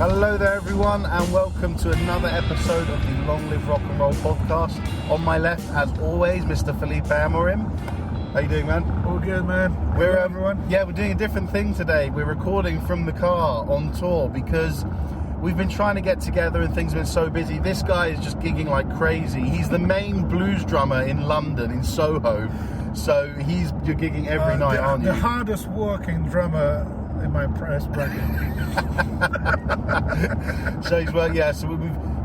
Hello there everyone and welcome to another episode of the Long Live Rock and Roll podcast. On my left, as always, Mr. Felipe Amorim. How you doing, man? All good, man. Hello, everyone. Yeah, we're doing a different thing today. We're recording from the car on tour because we've been trying to get together and things have been so busy. This guy is just gigging like crazy. He's the main blues drummer in London, in Soho. So you're gigging every night, aren't you? The hardest working drummer in my price bracket. So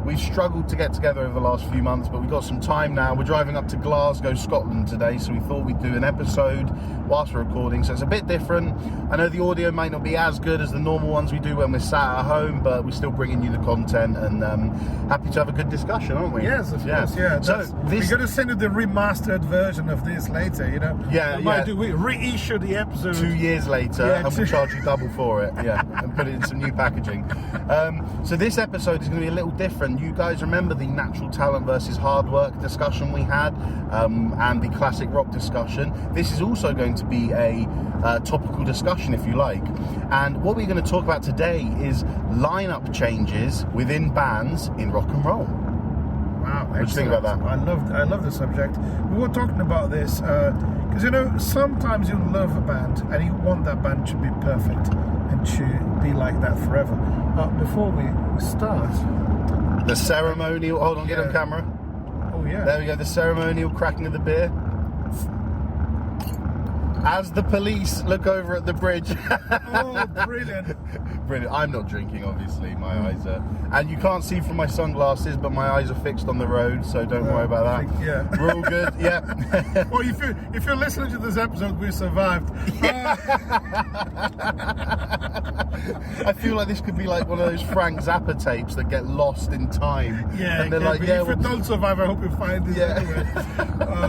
we've struggled to get together over the last few months, but we've got some time now. We're driving up to Glasgow, Scotland today, so we thought we'd do an episode whilst we're recording, so it's a bit different. I know the audio might not be as good as the normal ones we do when we're sat at home, but we're still bringing you the content and happy to have a good discussion, aren't we? Yes, of course, yeah. So we're going to send you the remastered version of this later, you know? We reissue the episode 2 years later, and we'll charge you double for it, and put it in some new packaging. So this episode is going to be a little different. You guys remember the natural talent versus hard work discussion we had, and the classic rock discussion. This is also going to be a topical discussion, if you like. And what we're going to talk about today is lineup changes within bands in rock and roll. Wow, what do you think about that? I love the subject. We were talking about this because sometimes you love a band and you want that band to be perfect and to be like that forever. But before we start, the ceremonial. Hold on, get on camera. Oh yeah. There we go. The ceremonial cracking of the beer. As the police look over at the bridge. Oh, brilliant. Brilliant. I'm not drinking, obviously. My eyes are... And you can't see from my sunglasses, but my eyes are fixed on the road, so don't worry about that. Yeah. We're all good, yeah. Well, if you're listening to this episode, we survived. I feel like this could be like one of those Frank Zappa tapes that get lost in time. Yeah, and they're like, if you don't survive, I hope you find this anyway.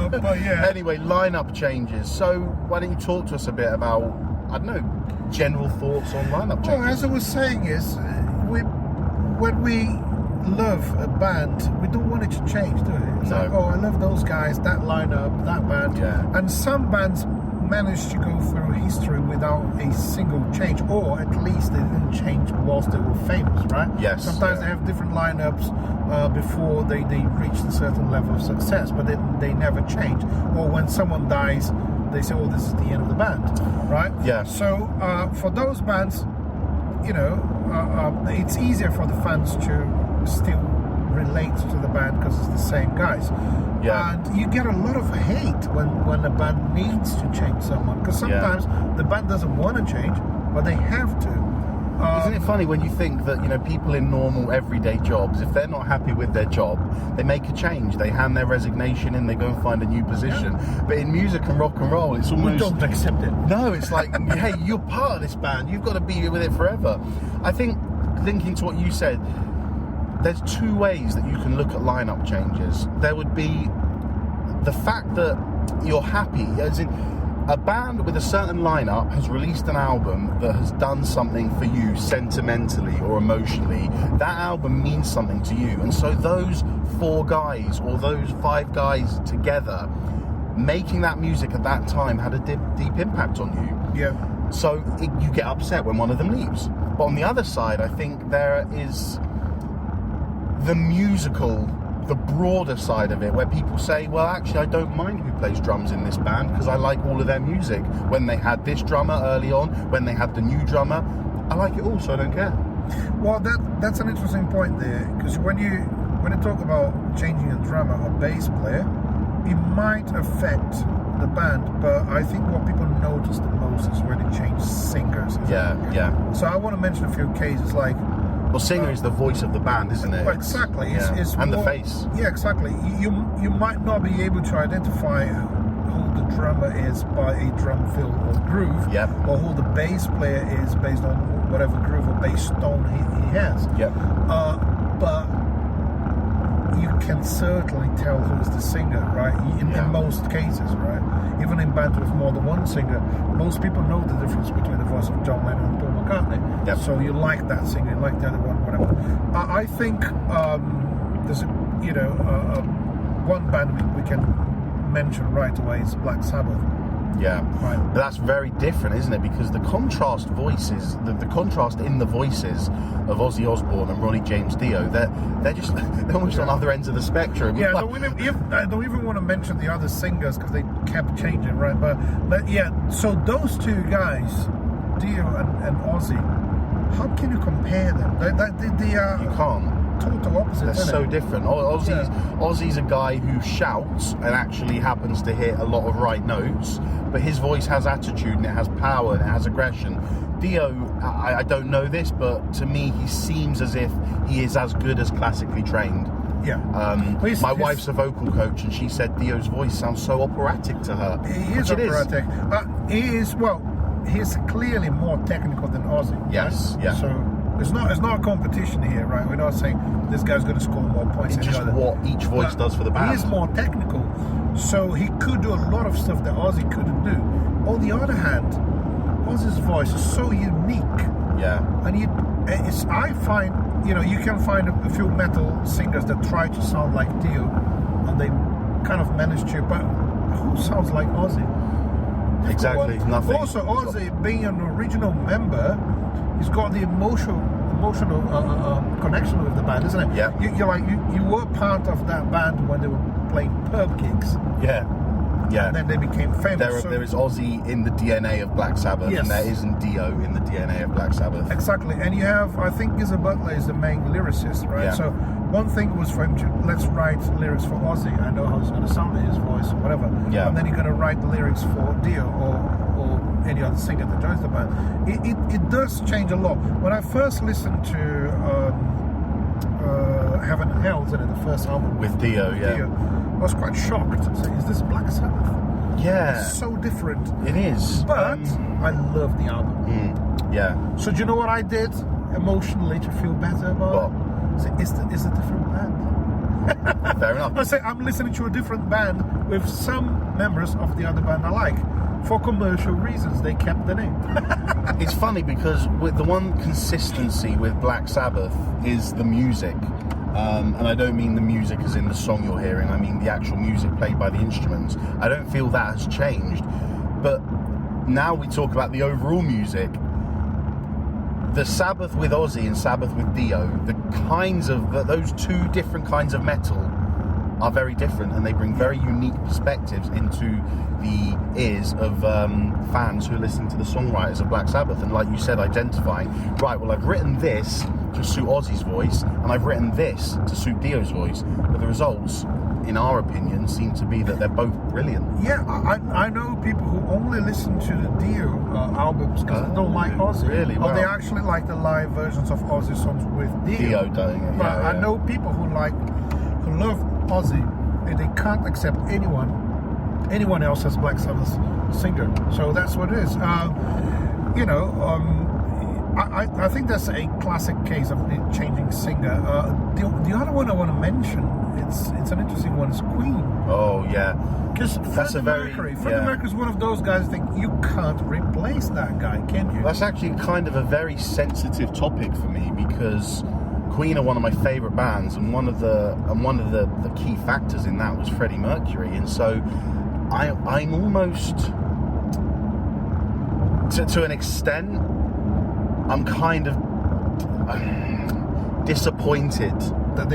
But yeah. Anyway, lineup changes. So why don't you talk to us a bit about, I don't know, general thoughts on lineup changes? Well, as I was saying is, when we love a band, we don't want it to change, do we? It's like, I love those guys, that lineup, that band. Yeah. And some bands manage to go through history without a single change, or at least they didn't change whilst they were famous, right? Yes. Sometimes they have different lineups before they reach a certain level of success, but they never change. Or when someone dies, they say, this is the end of the band, right? Yeah. So for those bands, it's easier for the fans to still relate to the band because it's the same guys. Yeah. And you get a lot of hate when a band needs to change someone, because sometimes the band doesn't want to change, but they have to. Isn't it funny when you think that, people in normal everyday jobs, if they're not happy with their job, they make a change. They hand their resignation in, they go and find a new position. Yeah. But in music and rock and roll, it's almost... We don't accept it. No, it's like, hey, you're part of this band. You've got to be with it forever. I think, linking to what you said, there's two ways that you can look at lineup changes. There would be the fact that you're happy, as in... A band with a certain lineup has released an album that has done something for you sentimentally or emotionally. That album means something to you. And so those 4 guys or those 5 guys together making that music at that time had a deep impact on you. Yeah. So you get upset when one of them leaves. But on the other side, I think there is the musical... the broader side of it, where people say, well, actually, I don't mind who plays drums in this band because I like all of their music. When they had this drummer early on, when they had the new drummer, I like it all, so I don't care. Well, that's an interesting point there, because when you talk about changing a drummer or bass player, it might affect the band, but I think what people notice the most is when they change singers. Yeah. So I want to mention a few cases like... Well, singer is the voice of the band, isn't it? Well, exactly. It's and more, the face. Yeah, exactly. You might not be able to identify who the drummer is by a drum fill or groove, or who the bass player is based on whatever groove or bass tone he has. But you can certainly tell who's the singer, right? In most cases, right? Even in bands with more than one singer, most people know the difference between the voice of John Lennon and Paul McCartney. So you like that singer, you like the other one, whatever. I think there's one band we can mention right away is Black Sabbath. Yeah, right. But that's very different, isn't it? Because the contrast voices, the contrast in the voices of Ozzy Osbourne and Ronnie James Dio, they're almost on other ends of the spectrum. Yeah, I don't even want to mention the other singers because they kept changing, right? But so those two guys, Dio and Ozzy, how can you compare them? They are you can't. Total opposites. They're so different. Ozzy's a guy who shouts and actually happens to hit a lot of right notes, but his voice has attitude and it has power and it has aggression. Dio, I don't know this, but to me he seems as if he is as good as classically trained. Yeah. My wife's a vocal coach and she said Dio's voice sounds so operatic to her. He is operatic. He's clearly more technical than Ozzy. Yes, right? yeah. So it's not a competition here, right? We're not saying this guy's going to score more points It's than just the other. what each voice does for the band. He is more technical, so he could do a lot of stuff that Ozzy couldn't do. On the other hand, Ozzy's voice is so unique. Yeah. And I find, you can find a few metal singers that try to sound like Dio, and they kind of manage to, but who sounds like Ozzy? Exactly, nothing. Also, Ozzy, being an original member, he's got the emotional connection with the band, isn't it? Yeah. You were part of that band when they were playing pub gigs. Yeah. Yeah. And then they became famous. There is Ozzy in the DNA of Black Sabbath, yes. and there isn't Dio in the DNA of Black Sabbath. Exactly. And you have, I think Geezer Butler is the main lyricist, right? Yeah. So one thing was for him to, let's write lyrics for Ozzy. I know how it's going to sound in his voice, whatever. Yeah. And then you're going to write the lyrics for Dio or any other singer that joins the band. It does change a lot. When I first listened to Heaven and Hell, the first album with Dio, I was quite shocked. So, is this Black Sabbath? Yeah. It's so different. It is. But I love the album. Yeah. So do you know what I did emotionally to feel better about it? So it's a different band. Fair enough. I say I'm listening to a different band with some members of the other band I like. For commercial reasons, they kept the name. It's funny because with the one consistency with Black Sabbath is the music. And I don't mean the music as in the song you're hearing, I mean the actual music played by the instruments. I don't feel that has changed. But now we talk about the overall music. The Sabbath with Ozzy and Sabbath with Dio, those two different kinds of metal are very different, and they bring very unique perspectives into the ears of fans who listen to the songwriters of Black Sabbath. And like you said, identifying, right, well, I've written this to suit Ozzy's voice, and I've written this to suit Dio's voice, but the results, in our opinion, seem to be that they're both brilliant. Yeah, I know people who only listen to the Dio albums because they don't like Ozzy. Really? Or they actually like the live versions of Ozzy songs with Dio. Doing it, But I know people who love Ozzy, and they can't accept anyone else as Black Sabbath's singer. So that's what it is. I think that's a classic case of the changing singer. The other one I want to mention, it's an interesting one, is Queen. Oh yeah, because Freddie Mercury is one of those guys I think you can't replace that guy, can you? That's actually kind of a very sensitive topic for me because Queen are one of my favourite bands, and one of the key factors in that was Freddie Mercury, and so I'm almost to an extent I'm kind of disappointed that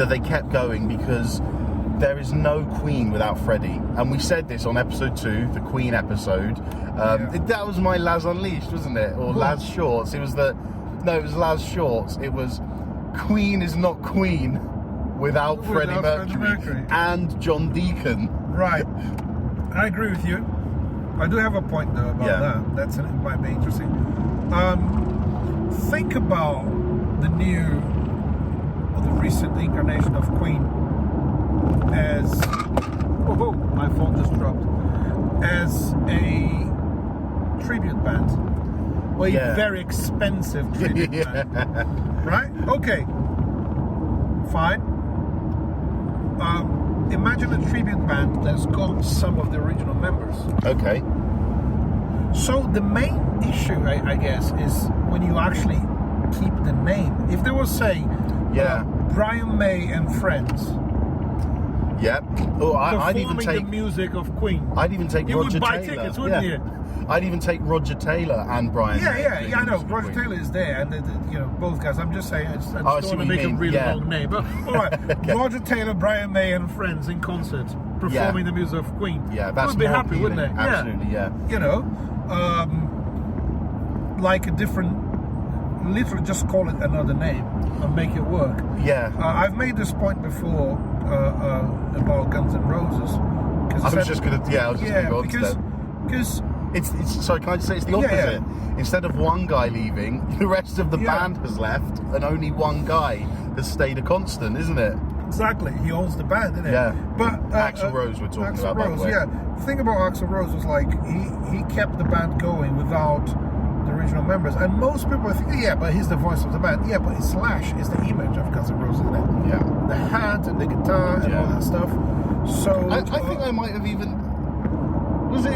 they kept going because there is no Queen without Freddie, and we said this on episode 2, the Queen episode. That was my Laz Unleashed, wasn't it, or Laz Shorts? It was Laz Shorts. It was Queen is not Queen without Freddie Mercury and John Deacon. Right, I agree with you. I do have a point though about that. It might be interesting. Think about the recent incarnation of Queen as my phone just dropped, as a tribute band, or a very expensive tribute band, right? Okay, fine. Imagine a tribute band that's got some of the original members. Okay. So the main issue, I guess, is when you actually keep the name. If they were, say, Brian May and Friends, Yeah. Oh, I'd even performing take the music of Queen. I'd even take You Roger would buy Taylor. tickets, wouldn't you? I'd even take Roger Taylor and Brian May. Yeah, I know. Roger Taylor is there, and both guys. I'm just saying, I just don't want to make a really long name. But all right, Okay. Roger Taylor, Brian May, and friends in concert performing the music of Queen. Yeah, that's would be more happy, appealing. wouldn't they? Absolutely, yeah. Like a different. Literally, just call it another name and make it work. Yeah. I've made this point before about Guns N' Roses. I was just going to go on to that. Because it's sorry, can I just say it's the opposite? Yeah. Instead of one guy leaving, the rest of the band has left, and only one guy has stayed a constant, isn't it? Exactly. He owns the band, isn't it? Yeah. But Axl Rose we're talking about, by the way. Yeah. The thing about Axl Rose was like he kept the band going without the original members, and most people think, but he's the voice of the band. Yeah, but Slash is the image of Guns N' Roses, isn't it? Yeah. The hat and the guitar and all that stuff. So I think I might have even was it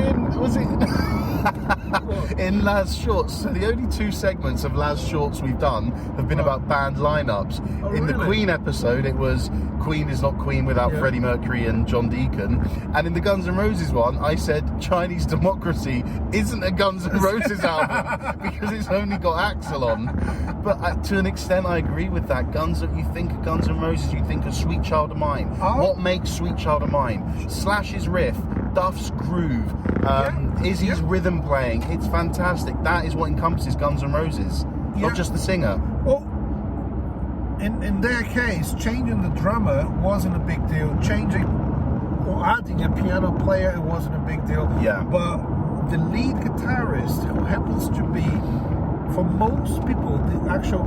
in Laz Shorts. So the only 2 segments of Laz Shorts we've done have been about band lineups. In the Queen episode, it was Queen is not Queen without Freddie Mercury and John Deacon. And in the Guns N' Roses one, I said Chinese Democracy isn't a Guns N' Roses album because it's only got Axl on. But to an extent, I agree with that. You think of Guns N' Roses, you think of Sweet Child of Mine. What makes Sweet Child of Mine? Slash's riff, Duff's groove, Izzy's rhythm playing. It's fantastic. That is what encompasses Guns N' Roses, not just the singer. Well, in their case, changing the drummer wasn't a big deal. Changing or adding a piano player, it wasn't a big deal. Yeah. But the lead guitarist, who happens to be, for most people, the actual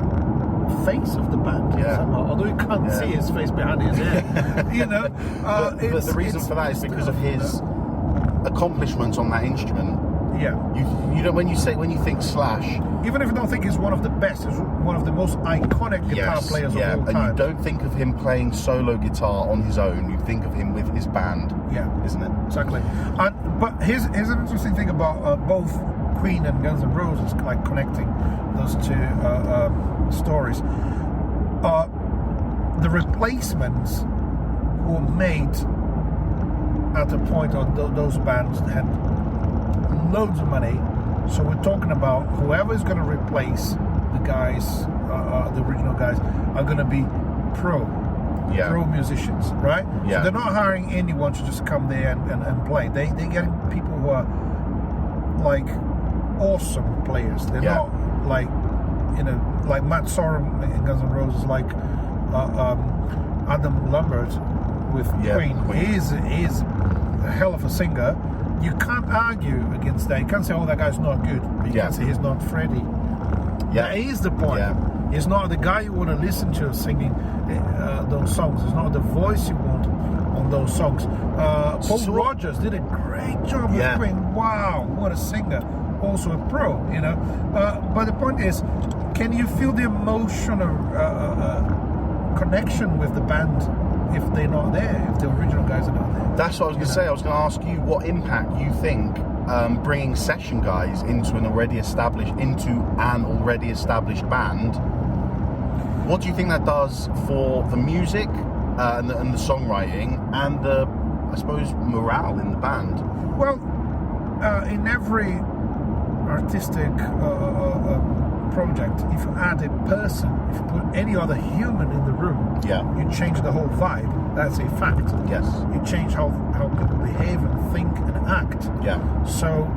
face of the band somehow, although you can't see his face behind his head. But the reason for that is because of his accomplishments on that instrument. Yeah. You know, when you think Slash, even if you don't think he's one of the best, he's one of the most iconic guitar players of all time. And you don't think of him playing solo guitar on his own. You think of him with his band. Yeah, isn't it? Exactly. But here's an interesting thing about both Queen and Guns N' Roses, like connecting those 2 stories. The replacements were made at a point on those bands had loads of money. So we're talking about whoever's going to replace the guys, the original guys, are going to be pro musicians, right? Yeah. So they're not hiring anyone to just come there and play. They're getting people who are like awesome players. They're not like Matt Sorum in Guns N' Roses, like Adam Lambert with Queen. He is a hell of a singer. You can't argue against that. You can't say, that guy's not good. But you can't say he's not Freddie. Yeah. That is the point. Yeah. He's not the guy you want to listen to singing those songs. It's not the voice you want on those songs. Paul Rogers did a great job with Queen. Wow, what a singer. Also a pro, But the point is, can you feel the emotional connection with the band if they're not there, if the original guys are not there? That's what I was going to say. I was going to ask you what impact you think bringing session guys into an already established band. What do you think that does for the music and the songwriting and the, I suppose, morale in the band? Well, in every artistic project, if you add a person, if you put any other human in the room, you change the whole vibe. That's a fact. Yes. You change how people behave and think and act. Yeah. So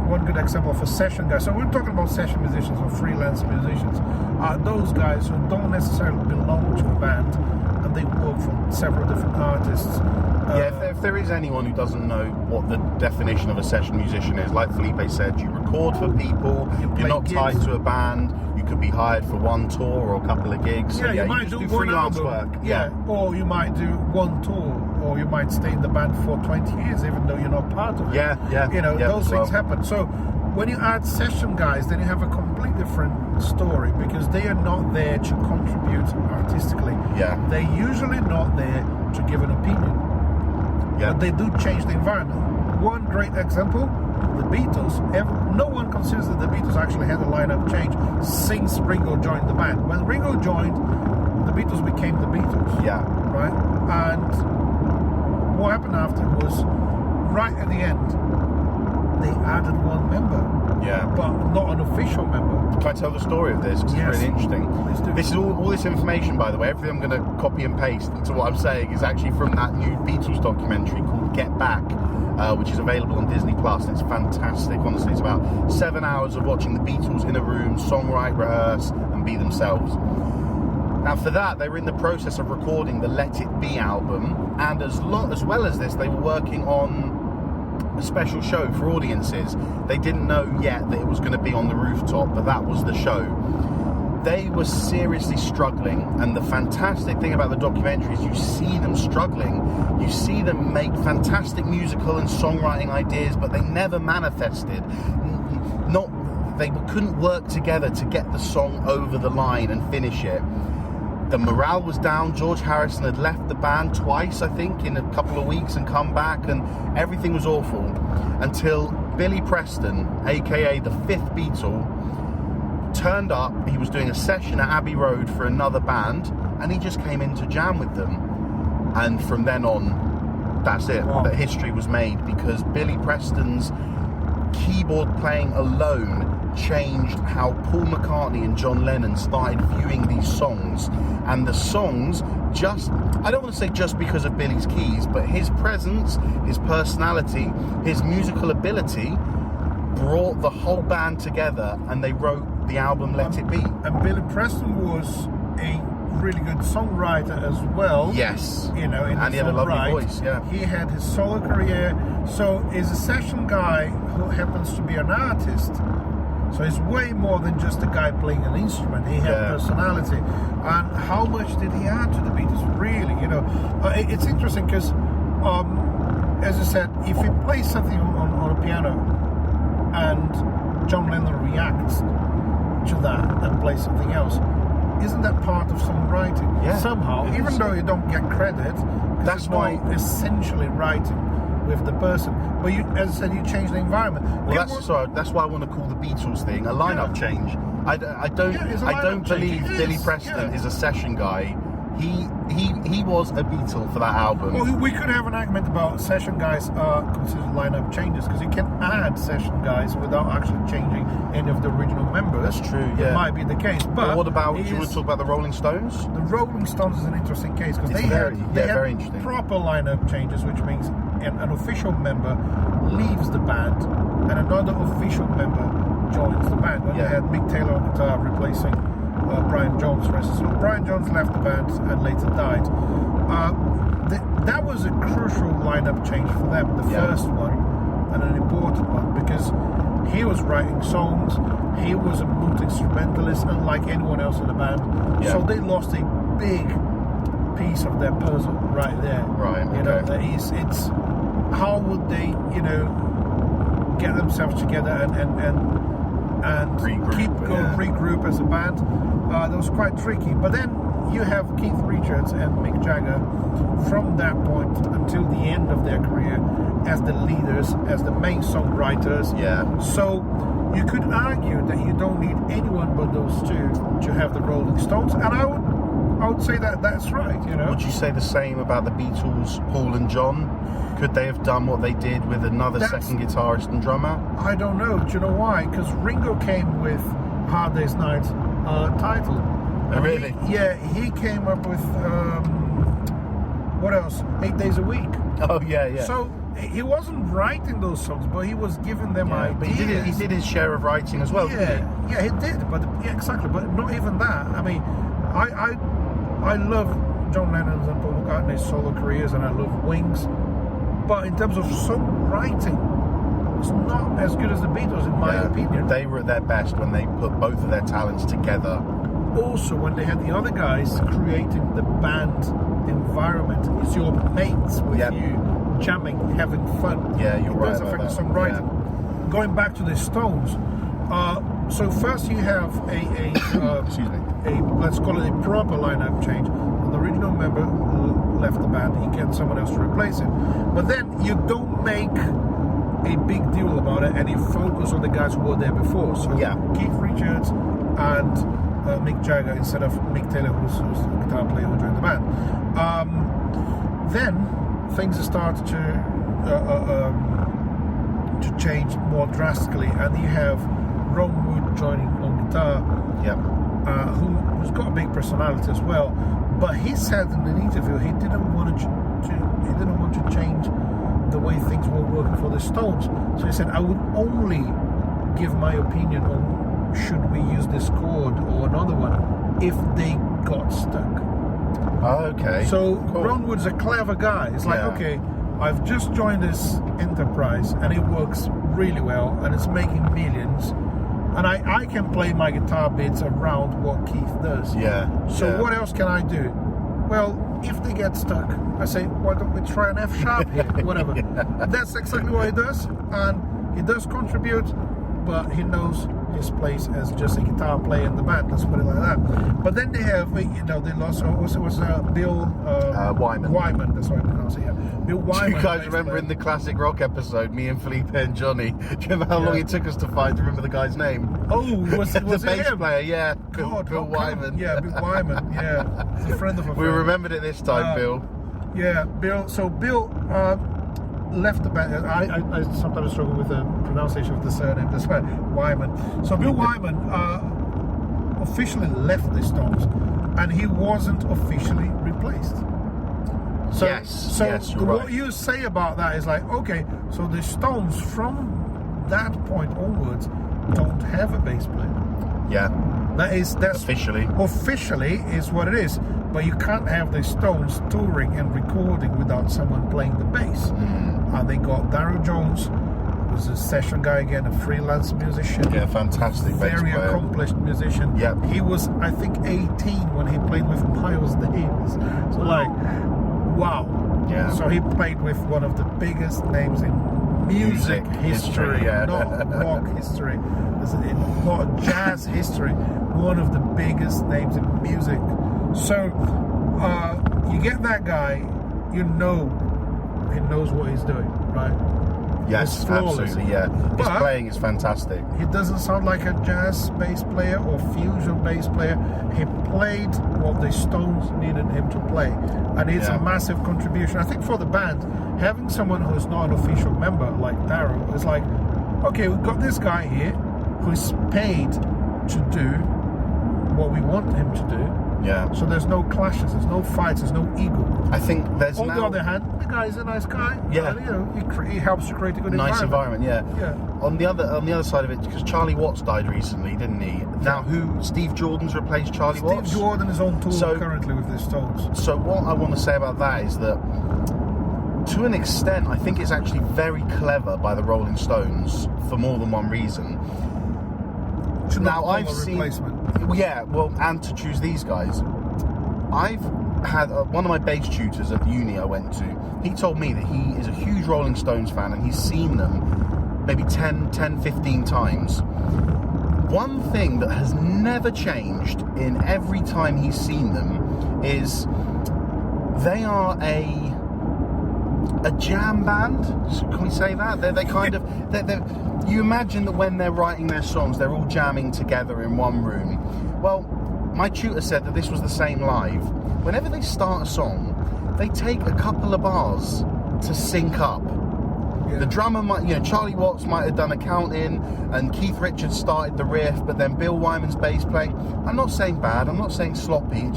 one good example of a session guy. So we're talking about session musicians or freelance musicians. Those guys who don't necessarily belong to a band and they work for several different artists. If there is anyone who doesn't know what the definition of a session musician is, like Felipe said, you record for people, you're not tied to a band, you could be hired for one tour or a couple of gigs. Yeah, you might do freelance work. Yeah, or you might do one tour, or you might stay in the band for 20 years even though you're not part of it. Those things happen. So when you add session guys, then you have a completely different story because they are not there to contribute artistically. Yeah. They're usually not there to give an opinion. Yeah. But they do change the environment. One great example, the Beatles. No one considers that the Beatles actually had a lineup change since Ringo joined the band. When Ringo joined, the Beatles became the Beatles. Yeah. Right? And what happened after was, right at the end, they added one member. Yeah. But not an official member. Can I tell the story of this? Because it's really interesting. This is all this information, by the way, everything I'm going to copy and paste into what I'm saying is actually from that new Beatles documentary called Get Back, which is available on Disney Plus. It's fantastic, honestly. It's about 7 hours of watching the Beatles in a room, songwrite, rehearse, and be themselves. Now, for that, they were in the process of recording the Let It Be album, and as well as this, they were working on a special show for audiences. They didn't know yet that it was going to be on the rooftop, but that was the show. They were seriously struggling, and the fantastic thing about the documentary is you see them struggling. You see them make fantastic musical and songwriting ideas, but they never manifested. They couldn't work together to get the song over the line and finish it. The morale was down. George Harrison had left the band twice, I think, in a couple of weeks and come back, and everything was awful until Billy Preston, aka the fifth Beatle, turned up. He was doing a session at Abbey Road for another band, and he just came in to jam with them. And from then on, that's it. Wow. That history was made, because Billy Preston's keyboard playing alone changed how Paul McCartney and John Lennon started viewing these songs. And the songs, I don't want to say just because of Billy's keys, but his presence, his personality, his musical ability brought the whole band together, and they wrote the album Let It Be. And Billy Preston was a really good songwriter as well. Yes. In and he had a lovely voice, yeah. He had his solo career, so is a session guy who happens to be an artist. So he's way more than just a guy playing an instrument. He had personality. And how much did he add to the Beatles? Really, it's interesting because, as I said, if he plays something on a piano and John Lennon reacts to that and plays something else, isn't that part of songwriting? Yeah, somehow, even though you don't get credit, that's why essentially writing with the person. But you, as I said, you change the environment. Well, that's why I want to call the Beatles thing a lineup change. I don't believe Billy Preston is a session guy. He was a Beatle for that album. Well, we could have an argument about session guys are considered lineup changes, because you can add session guys without actually changing any of the original members. That's true, yeah. It might be the case. But what about, do you want to talk about the Rolling Stones? The Rolling Stones is an interesting case, because they had very interesting. Proper lineup changes, which means an official member leaves the band and another official member joins the band. When they had Mick Taylor on guitar replacing Brian Jones, for instance. So Brian Jones left the band and later died. That was a crucial lineup change for them, the first one, and an important one, because he was writing songs, he was a multi-instrumentalist, unlike anyone else in the band. So they lost a big piece of their puzzle right there. Right. It's how would they, get themselves together and regroup as a band. That was quite tricky. But then you have Keith Richards and Mick Jagger from that point until the end of their career as the leaders, as the main songwriters. Yeah. So you could argue that you don't need anyone but those two to have the Rolling Stones, and I would say that that's right. Would you say the same about the Beatles, Paul and John? Could they have done what they did with another second guitarist and drummer? I don't know. Do you know why? Because Ringo came with Hard Day's Night title. Oh, really? He came up with what else? 8 Days a Week. Oh yeah. So he wasn't writing those songs, but he was giving them ideas. But he did his share of writing as well. Didn't he? Yeah, he did. But exactly. But not even that. I mean, I love John Lennon's and Paul McCartney's solo careers, and I love Wings. But in terms of songwriting, it's not as good as the Beatles, in my opinion. They were at their best when they put both of their talents together. Also, when they had the other guys creating the band environment, it's your mates with you, jamming, having fun. Yeah, you're right. It does affect the songwriting. Yeah. Going back to the Stones, so first you have excuse me, let's call it a proper lineup change. The original member left the band, he gets someone else to replace him. But then you don't make a big deal about it, and you focus on the guys who were there before. So Keith Richards and Mick Jagger instead of Mick Taylor, who's the guitar player who joined the band. Then things started to change more drastically, and you have Ron Wood joining on guitar, who's got a big personality as well. But he said in an interview he didn't want to change the way things were working for the Stones. So he said, I would only give my opinion on should we use this chord or another one if they got stuck. Okay. So cool. Ron Wood's a clever guy. It's like, okay, I've just joined this enterprise and it works really well and it's making millions, and I can play my guitar bits around what Keith does. So what else can I do? Well, if they get stuck, I say, why don't we try an F sharp here? Whatever. That's exactly what he does, and he does contribute, but he knows his place as just a guitar player in the band. Let's put it like that. But then they have, they lost. Bill Wyman. That's what I pronounce it. Yeah, Bill Wyman. Do you guys remember in the classic rock episode, me and Felipe and Johnny? Do you remember how long it took us to remember the guy's name? Oh, was the it bass him? player? Yeah, God, Bill Wyman. Yeah, Bill Wyman. Yeah, he's a friend of a friend. We remembered it this time, Bill. Yeah, Bill. So Bill left the band. I sometimes struggle with the pronunciation of the surname. That's why Wyman. So Bill Wyman officially left the Stones, and he wasn't officially replaced. So, what you say about that is like, okay, so the Stones from that point onwards don't have a bass player. Yeah. That's officially is what it is. But you can't have the Stones touring and recording without someone playing the bass. They got Darryl Jones, who's a session guy again, a freelance musician. Yeah, fantastic bass player. Very accomplished musician. Yeah. He was, I think, 18 when he played with Miles Davis. So like, wow. Yeah. So he played with one of the biggest names in music history, not rock history, not jazz history. One of the biggest names in music. So you get that guy, he knows what he's doing, right? Yes, absolutely, yeah. His playing is fantastic. He doesn't sound like a jazz bass player or fusion bass player. He played what the Stones needed him to play, and it's a massive contribution. I think for the band, having someone who's not an official member like Darryl is like, okay, we've got this guy here who's paid to do what we want him to do. Yeah. So there's no clashes, there's no fights, there's no ego. I think there's on the other hand, the guy's a nice guy. Yeah. He helps to create a good environment. Yeah. On the other side of it, because Charlie Watts died recently, didn't he? Now, Steve Jordan's replaced Charlie Watts. Steve Jordan is on tour currently with the Stones. So what I want to say about that is that, to an extent, I think it's actually very clever by the Rolling Stones for more than one reason. Now I've seen, and to choose these guys. I've had one of my bass tutors at the uni I went to. He told me that he is a huge Rolling Stones fan and he's seen them maybe 10, 15 times. One thing that has never changed in every time he's seen them is they are a jam band. Can we say that? They're kind of... you imagine that when they're writing their songs, they're all jamming together in one room. Well, my tutor said that this was the same live. Whenever they start a song, they take a couple of bars to sync up. Yeah. The drummer might, Charlie Watts might have done a count in, and Keith Richards started the riff, but then Bill Wyman's bass playing. I'm not saying bad, I'm not saying sloppy,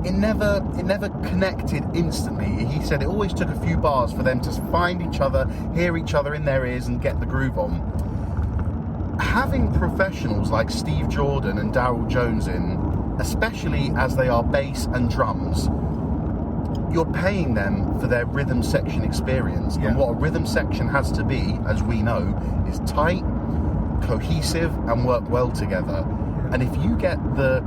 it never connected instantly. He said it always took a few bars for them to find each other, hear each other in their ears and get the groove on. Having professionals like Steve Jordan and Darryl Jones in, especially as they are bass and drums, you're paying them for their rhythm section experience. And what a rhythm section has to be, as we know, is tight, cohesive and work well together. And if you get the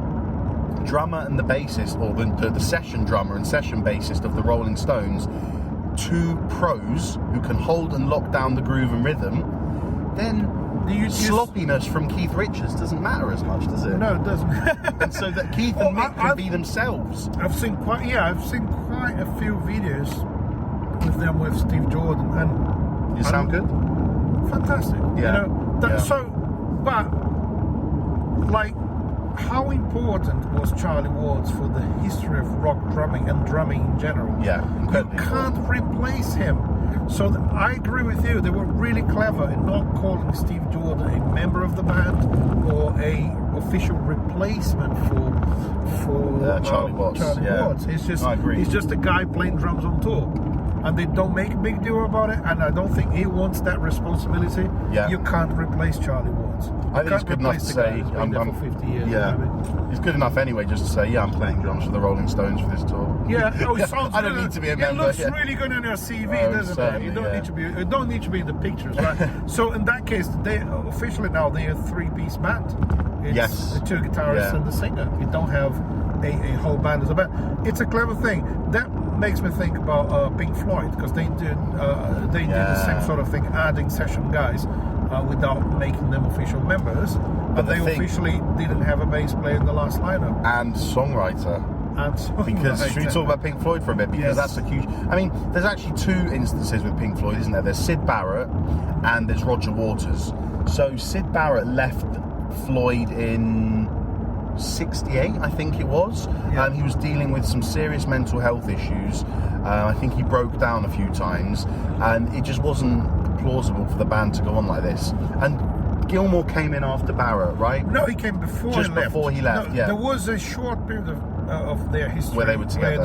drummer and the bassist, or the session drummer and session bassist of the Rolling Stones, two pros who can hold and lock down the groove and rhythm, then sloppiness from Keith Richards doesn't matter as much, does it? No, it doesn't. And so that Keith and Mick can be themselves. I've seen quite a few videos with them with Steve Jordan, and you sound good. Fantastic. Yeah. So, but like how important was Charlie Watts for the history of rock drumming and drumming in general? Yeah, you can't replace him. So I agree with you. They were really clever in not calling Steve Jordan a member of the band or a official replacement for Charlie Watts. Watts. He's just a guy playing drums on tour. And they don't make a big deal about it, and I don't think he wants that responsibility. Yeah. You can't replace Charlie Watts. I think it's good enough to say I'm for 50 years. Yeah, it's good enough anyway just to say, yeah, I'm playing drums for the Rolling Stones for this tour. Yeah, it sounds I don't need to be a member. It looks really good on your CV, doesn't it? You don't need to be in the pictures, right? So in that case, they officially now they're a three-piece band. It's the two guitarists and the singer. You don't have a whole band as a band. It's a clever thing. That makes me think about Pink Floyd, because they did the same sort of thing, adding session guys without making them official members. But they officially didn't have a bass player in the last lineup. And songwriter. Because should we talk about Pink Floyd for a bit? Because that's a huge... I mean, there's actually two instances with Pink Floyd, isn't there? There's Syd Barrett and there's Roger Waters. So Syd Barrett left Floyd in 68, I think it was. He was dealing with some serious mental health issues. I think he broke down a few times, and it just wasn't plausible for the band to go on like this. And Gilmour came in after Barrett, right? No, he came before he left. Before he left, no, there was a short period of their history where they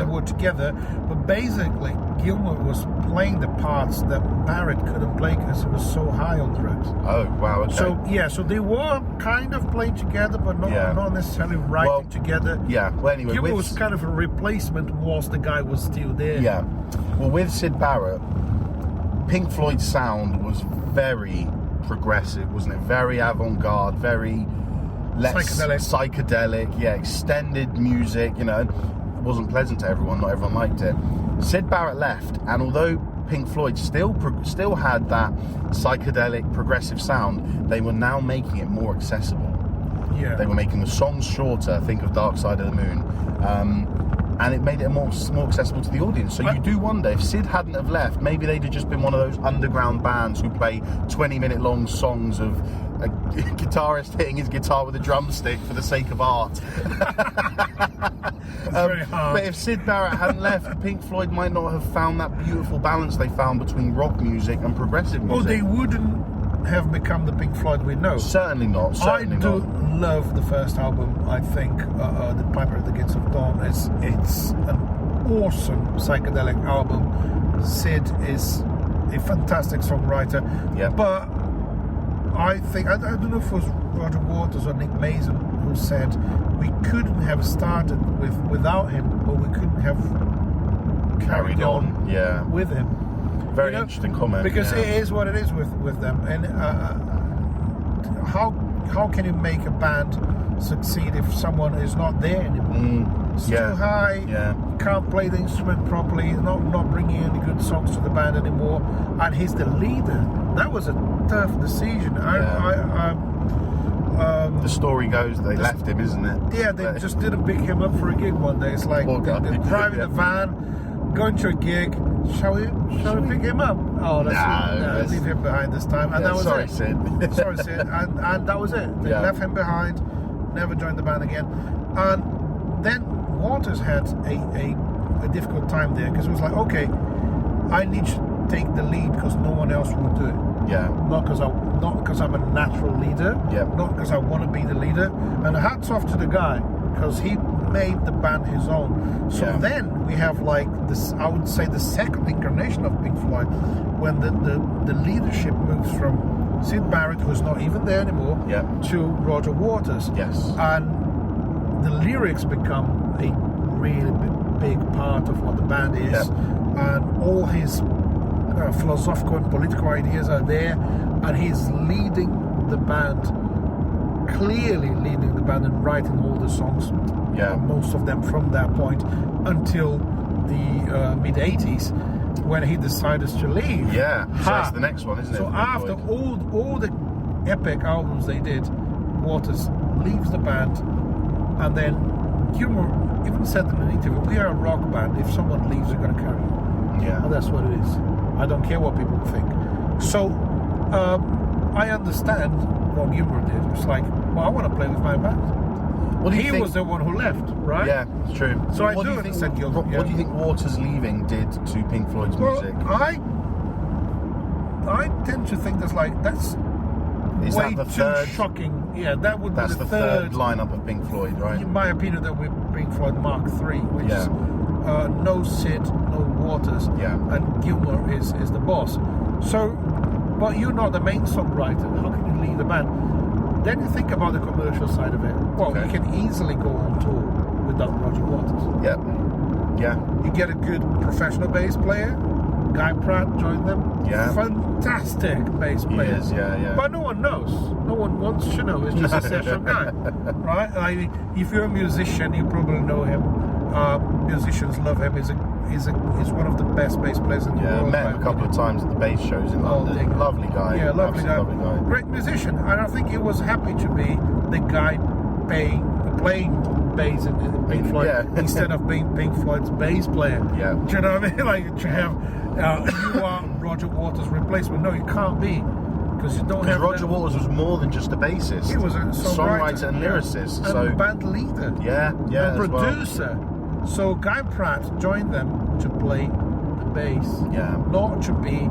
were together. But basically Gilmour was playing the parts that Barrett couldn't play because he was so high on drugs. Oh wow, okay. So they were kind of playing together, but not necessarily writing together. Yeah, well anyway, Gilmour was kind of a replacement whilst the guy was still there. Yeah, well with Syd Barrett, Pink Floyd's sound was very progressive, wasn't it? Very avant-garde, very psychedelic, extended music, it wasn't pleasant to everyone, not everyone liked it. Syd Barrett left, and although Pink Floyd still had that psychedelic progressive sound, they were now making it more accessible. Yeah. They were making the songs shorter, think of Dark Side of the Moon, and it made it more accessible to the audience. So you do wonder, if Syd hadn't have left, maybe they'd have just been one of those underground bands who play 20-minute long songs of a guitarist hitting his guitar with a drumstick for the sake of art. Very hard. But if Syd Barrett hadn't left, Pink Floyd might not have found that beautiful balance they found between rock music and progressive music. Well, they wouldn't have become the Pink Floyd we know. Certainly not. I do love the first album. I think The Piper at the Gates of Dawn it's an awesome psychedelic album. Syd is a fantastic songwriter. Yeah. But I think, I don't know if it was Roger Waters or Nick Mason who said we couldn't have started without him, but we couldn't have carried on with him. Very interesting comment. Because it is what it is with them. And how can you make a band succeed if someone is not there anymore? It's too high, can't play the instrument properly, not bringing any good songs to the band anymore, and he's the leader. That was a tough decision. The story goes they left him, isn't it? Yeah, they just didn't pick him up for a gig one day. It's like they're driving the van, going to a gig. Shall we pick him up? Oh, let's leave him behind this time. And that was it. Sid. Sorry, Sid. And that was it. They left him behind, never joined the band again. And then Waters had a difficult time there, because it was like, okay, I need to take the lead because no one else will do it. Yeah. Not because I'm a natural leader. Yeah. Not because I want to be the leader. And hats off to the guy, because he made the band his own. So then we have like this, I would say, the second incarnation of Pink Floyd, when the leadership moves from Syd Barrett, who's not even there anymore, to Roger Waters. Yes. And the lyrics become a really big part of what the band is, and all his philosophical and political ideas are there, and he's leading the band, clearly leading the band and writing all the songs, most of them from that point until the mid-80s, when he decided to leave. So that's the next one, isn't it? So after all the epic albums they did, Waters leaves the band, and then Gilmour even said in an interview, we are a rock band, if someone leaves, we're going to carry on. Yeah. And that's what it is. I don't care what people think. So I understand what Gilmour did. It's like, well, I want to play with my band. What do you he think? was the one who left, right? Yeah, it's true. So I what do you think? understand Gilmour. What do you think Waters leaving did to Pink Floyd's music? I tend to think that's Is way that the too third? shocking. Yeah, that would That's be the third lineup of Pink Floyd, right? In my opinion, that would be Pink Floyd Mark III, which Yeah. is no Sid, no Waters, and Gilmour is the boss. So, but you're not the main songwriter. How can you leave the band? Then you think about the commercial side of it. Well, you can easily go on tour without Roger Waters. Yep. Yeah. You get a good professional bass player. Guy Pratt joined them. Yeah. Fantastic bass player. He is, yeah. But no one knows. No one wants to know. It's just a session guy, right? I mean, if you're a musician, you probably know him. Musicians love him. He's one of the best bass players in the world. Yeah, met him a couple of times at the bass shows in London. Lovely guy. Yeah, lovely guy. Lovely guy. Great musician. And I think he was happy to be the guy playing bass in Pink Floyd instead of being Pink Floyd's bass player. Yeah. Do you know what I mean? Like to have you are Roger Waters' replacement. No, you can't be. Because you don't have. Roger Waters was more than just a bassist. He was a songwriter and lyricist. And band leader. Yeah. And producer. Well. So Guy Pratt joined them to play the bass. Yeah. Not to be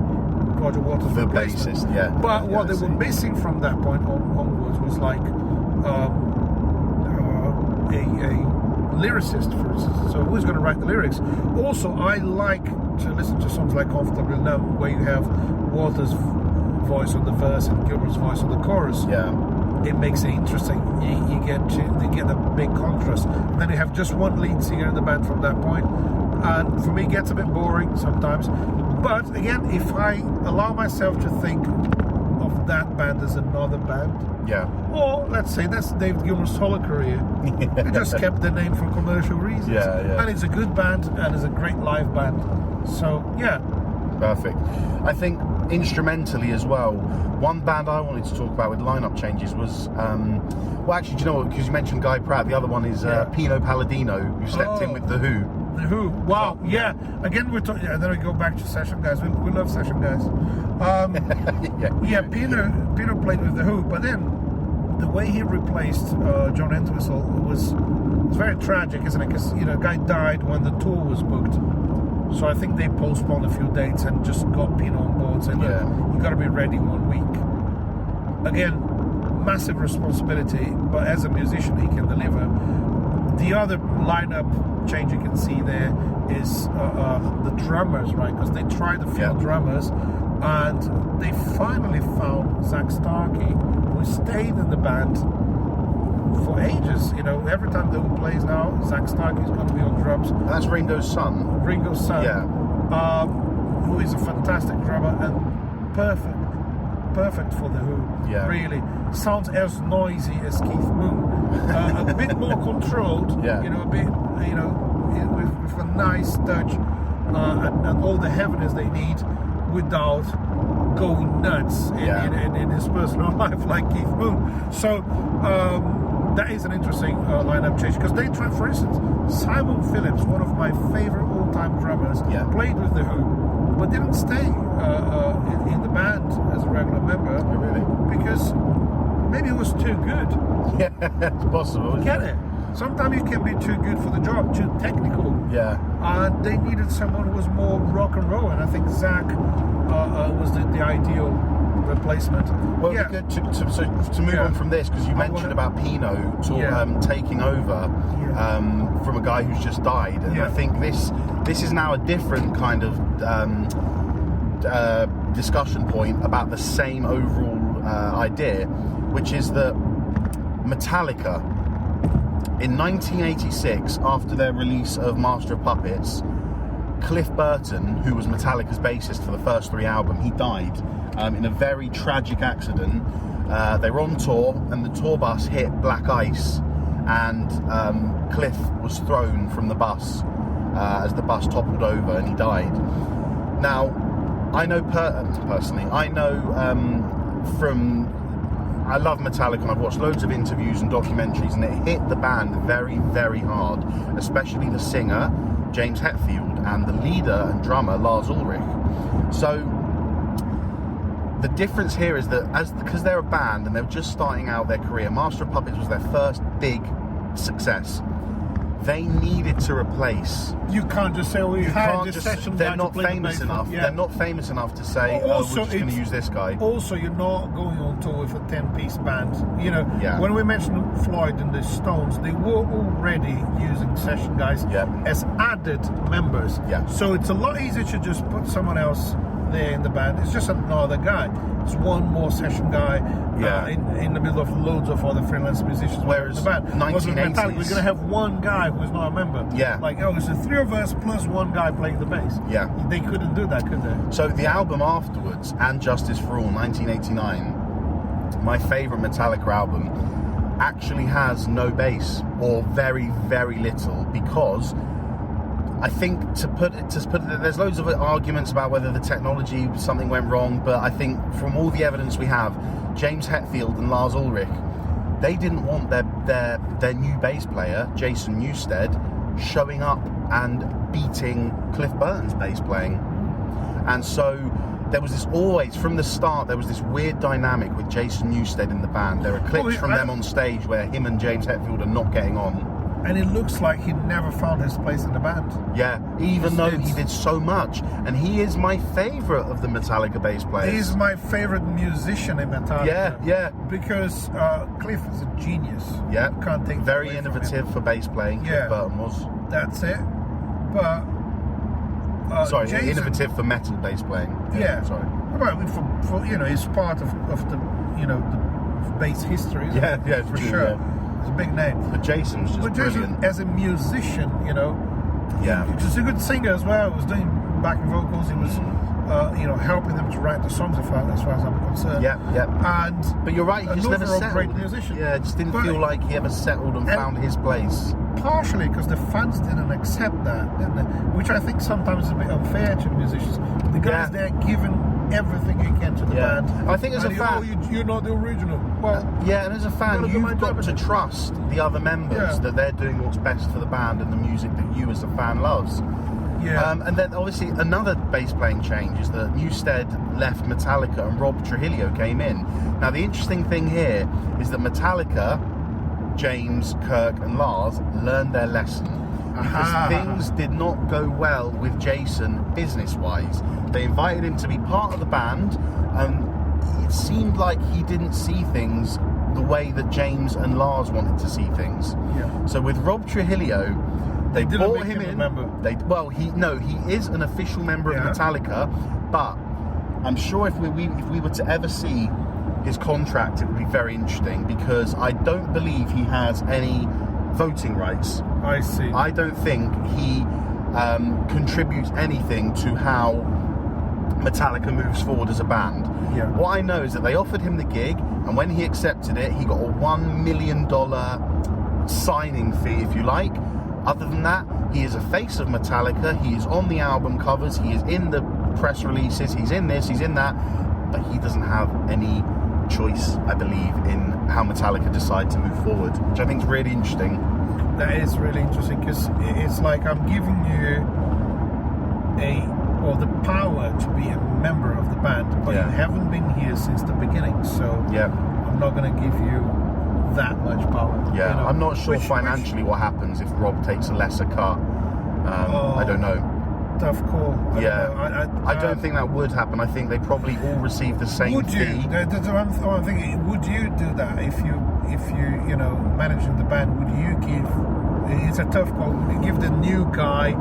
Roger Waters' the replacement. Bassist, yeah. But what they were missing from that point onwards was like a lyricist, for instance. So who's going to write the lyrics? Also, I like to listen to songs like Comfortably Numb, where you have Waters' voice on the verse and Gilmour's voice on the chorus. Yeah. It makes it interesting. You get a big contrast. And then you have just one lead singer in the band from that point. And for me, it gets a bit boring sometimes. But again, if I allow myself to think of that band as another band, or let's say that's David Gilmour's solo career, he just kept the name for commercial reasons. And it's a good band and it's a great live band. So perfect. I think instrumentally as well, one band I wanted to talk about with lineup changes was well, actually, do you know what, because you mentioned Guy Pratt, the other one is Pino Palladino, who stepped in with The Who. The Who, wow, again we're talking, then we go back to session guys. We love session guys. Pino played with The Who, but then the way he replaced John Entwistle was very tragic, isn't it? Because the guy died when the tour was booked. So I think they postponed a few dates and just got Pino on board, saying, look, you got to be ready 1 week. Again, massive responsibility, but as a musician, he can deliver. The other lineup change you can see there is the drummers, right? Because they tried a few drummers, and they finally found Zach Starkey, who stayed in the band for ages. Every time the Who plays now, Zach Starkey is going to be on drums. And that's Ringo's son. Who is a fantastic drummer and perfect for the Who. Really sounds as noisy as Keith Moon, a bit more controlled. A bit, with a nice touch and all the heaviness they need without going nuts in his personal life like Keith Moon. So. That is an interesting lineup change, because they tried, for instance, Simon Phillips, one of my favorite all-time drummers, played with the Who, but didn't stay in the band as a regular member. Oh, really? Because maybe it was too good. Yeah, it's possible. Get it? Sometimes you can be too good for the job, too technical. And they needed someone who was more rock and roll, and I think Zach was the ideal replacement. Well, it'd be good to move on from this, because you mentioned about Pino taking over from a guy who's just died, and I think this is now a different kind of discussion point about the same overall idea, which is that Metallica in 1986, after their release of Master of Puppets, Cliff Burton, who was Metallica's bassist for the first 3 albums, he died in a very tragic accident. They were on tour, and the tour bus hit black ice, and Cliff was thrown from the bus as the bus toppled over, and he died. Now, I know personally, I love Metallica, and I've watched loads of interviews and documentaries, and it hit the band very, very hard, especially the singer, James Hetfield, and the leader and drummer, Lars Ulrich. So the difference here is that because they're a band and they're just starting out their career, Master of Puppets was their first big success. They needed to replace. You can't just say, well, they're not famous enough. Yeah. They're not famous enough to say, we're just going to use this guy. Also, you're not going on tour with a 10-piece band. You know, when we mentioned Floyd and the Stones, they were already using session guys as added members. Yeah. So it's a lot easier to just put someone else there in the band. It's just another guy. It's one more session guy in the middle of loads of other freelance musicians. Whereas in the band. 1980s, we're going to have one guy who is not a member. Yeah. Like, it's the three of us plus one guy playing the bass. Yeah. They couldn't do that, could they? So the album afterwards, And Justice for All, 1989, my favourite Metallica album, actually has no bass, or very, very little, because I think to put it, there's loads of arguments about whether the technology, something went wrong, but I think from all the evidence we have, James Hetfield and Lars Ulrich, they didn't want their new bass player, Jason Newsted, showing up and beating Cliff Burton's bass playing. And so there was from the start, there was this weird dynamic with Jason Newsted in the band. There are clips from them on stage where him and James Hetfield are not getting on. And it looks like he never found his place in the band. Yeah, even though he did so much. And he is my favourite of the Metallica bass players. He's my favourite musician in Metallica. Yeah. Because Cliff is a genius. Yeah. Can't take very innovative for bass playing. Cliff Burton was. That's it. But Jason, innovative for metal bass playing. Yeah. Sorry. Well, for he's part of the the bass history. Yeah, for sure. Yeah. It's a big name. But Jason's just brilliant. As a musician, Yeah. He's a good singer as well. He was doing backing vocals. He was, helping them to write the songs as far as I'm concerned. Yeah. But you're right, he just never settled. Great musician. Yeah, it just didn't feel like he ever settled and found his place. Partially because the fans didn't accept that, didn't they? Which I think sometimes is a bit unfair to musicians. The guys there giving everything you can to the band. I think as a fan, you're not the original. Well, and as a fan, you've got to trust the other members that they're doing what's best for the band and the music that you as a fan loves. Yeah. And then obviously another bass playing change is that Newsted left Metallica and Rob Trujillo came in. Now the interesting thing here is that Metallica, James, Kirk and Lars learned their lesson. Because things did not go well with Jason business-wise. They invited him to be part of the band, and it seemed like he didn't see things the way that James and Lars wanted to see things. Yeah. So with Rob Trujillo, they brought him in. He is an official member of Metallica, but I'm sure if we were to ever see his contract, it would be very interesting, because I don't believe he has any voting rights. I see. I don't think he contributes anything to how Metallica moves forward as a band. Yeah. What I know is that they offered him the gig, and when he accepted it, he got a $1 million signing fee, if you like. Other than that, he is a face of Metallica. He is on the album covers. He is in the press releases. He's in this, he's in that. But he doesn't have any choice, I believe, in how Metallica decide to move forward, which I think is really interesting. That is really interesting, because it's like I'm giving you the power to be a member of the band, but you haven't been here since the beginning, so I'm not going to give you that much power. Yeah, I'm not sure financially what happens if Rob takes a lesser cut. I don't know. Tough call. I don't think that would happen. I think they probably all receive the same would fee. That's what I'm thinking. Would you do that if you managing the band? Would you give? It's a tough call. Would you give the new guy